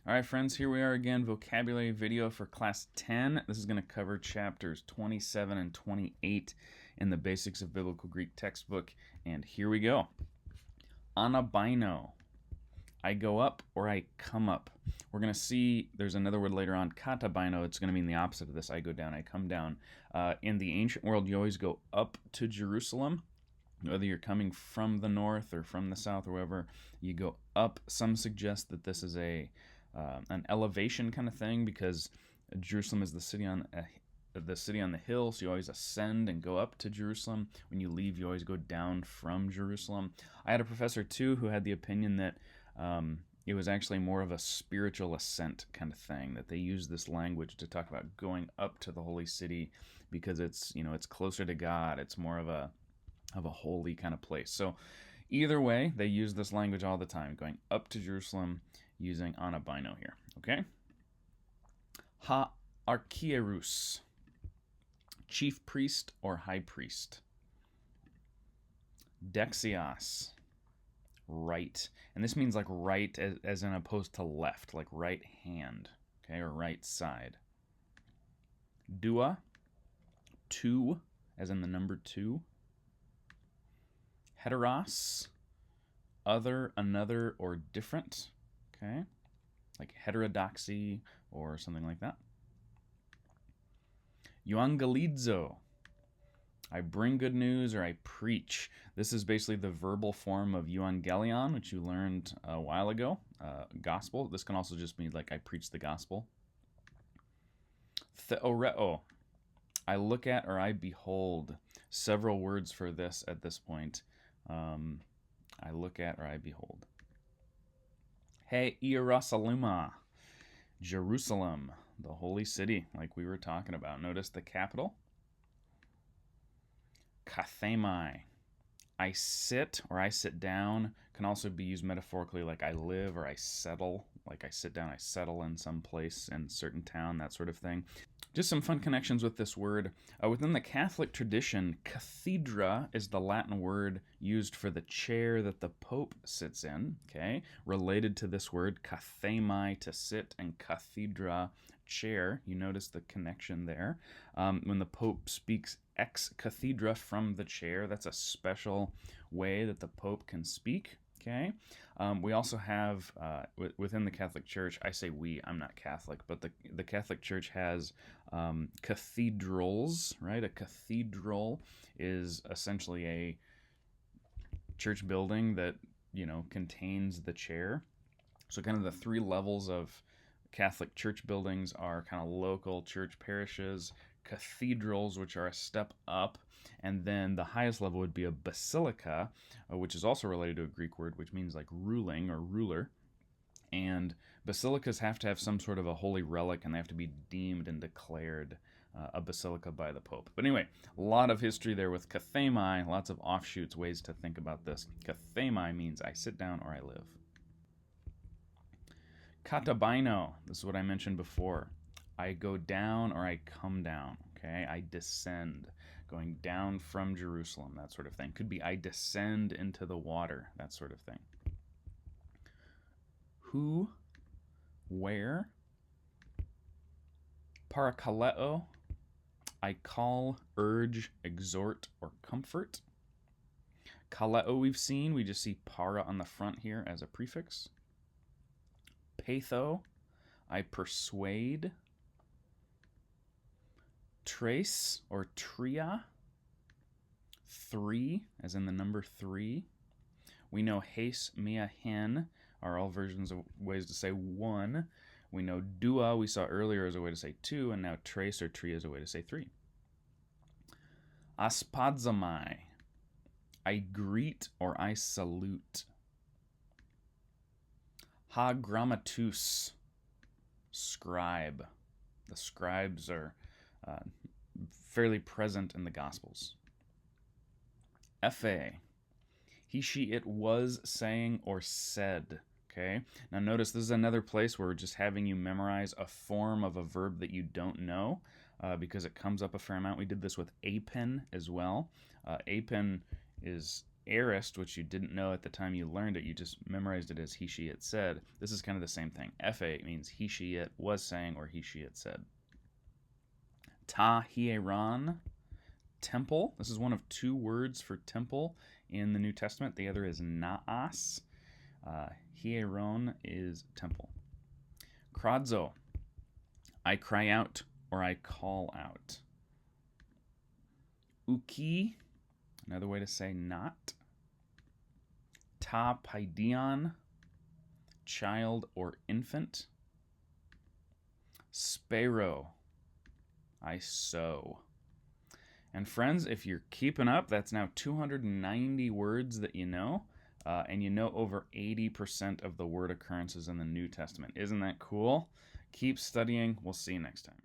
All right, friends, here we are again, vocabulary video for class 10. This is going to cover chapters 27 and 28 in the Basics of Biblical Greek textbook. And here we go. Anabino. I go up or I come up. We're going to see there's another word later on, katabino. It's going to mean the opposite of this. I go down, I come down. In the ancient world, you always go up to Jerusalem. Whether you're coming from the north or from the south or wherever, you go up. Some suggest that this is an elevation kind of thing because Jerusalem is the city on the hill, so you always ascend and go up to Jerusalem. When you leave, you always go down from Jerusalem. I had a professor too who had the opinion that it was actually more of a spiritual ascent kind of thing, that they use this language to talk about going up to the holy city because it's closer to God. It's more of a holy kind of place. So either way, they use this language all the time, going up to Jerusalem using anabino here. Okay? Ha-archierus, chief priest or high priest. Dexios, right. And this means like right as in opposed to left, like right hand, okay, or right side. Dua, two, as in the number two. Heteros, other, another, or different. Okay, like heterodoxy or something like that. Euangelizo, I bring good news or I preach. This is basically the verbal form of euangelion, which you learned a while ago. Gospel. This can also just mean like I preach the gospel. Theoreo, I look at or I behold. Several words for this at this point. I look at or I behold. Hey, Ierusalima, Jerusalem, the holy city, like we were talking about. Notice the capital. Kathemai, I sit or I sit down, can also be used metaphorically like I live or I settle, like I sit down, I settle in some place in a certain town, that sort of thing. Just some fun connections with this word. Within the Catholic tradition, cathedra is the Latin word used for the chair that the Pope sits in, okay? Related to this word, kathemai, to sit, and cathedra, chair. You notice the connection there. When the Pope speaks ex cathedra, from the chair, that's a special way that the Pope can speak. Okay. We also have within the Catholic Church, I say we, I'm not Catholic, but the Catholic Church has cathedrals, right? A cathedral is essentially a church building that, contains the chair. So kind of the three levels of Catholic church buildings are kind of local church parishes, cathedrals, which are a step up, and then the highest level would be a basilica, which is also related to a Greek word, which means like ruling or ruler. And basilicas have to have some sort of a holy relic, and they have to be deemed and declared a basilica by the Pope. But anyway, a lot of history there with kathemai, lots of offshoots, ways to think about this. Kathemai means I sit down or I live. Katabino, this is what I mentioned before. I go down or I come down, okay? I descend, going down from Jerusalem, that sort of thing. Could be I descend into the water, that sort of thing. Who, where. Parakaleo, I call, urge, exhort, or comfort. Kaleo we've seen, we just see para on the front here as a prefix. Patho, I persuade. Trace or tria, three, as in the number three. We know hes, mia, hen are all versions of ways to say one. We know dua, we saw earlier, as a way to say two, and now trace or tria is a way to say three. Aspadzamai, I greet or I salute. Ha grammatus, scribe. The scribes are fairly present in the Gospels. Ephe, he, she, it was saying or said. Okay, now notice this is another place where we're just having you memorize a form of a verb that you don't know because it comes up a fair amount. We did this with apen as well. Apen is aorist, which you didn't know at the time you learned it, you just memorized it as he, she, it, said. This is kind of the same thing. Fa means he, she, it was saying, or he, she, it said. Ta hieron, temple. This is one of two words for temple in the New Testament. The other is naas. Hieron is temple. Kradzo, I cry out or I call out. Uki, another way to say not. Ta paidion, child or infant. Spero, I sow. And friends, if you're keeping up, that's now 290 words that you know, and you know over 80% of the word occurrences in the New Testament. Isn't that cool? Keep studying. We'll see you next time.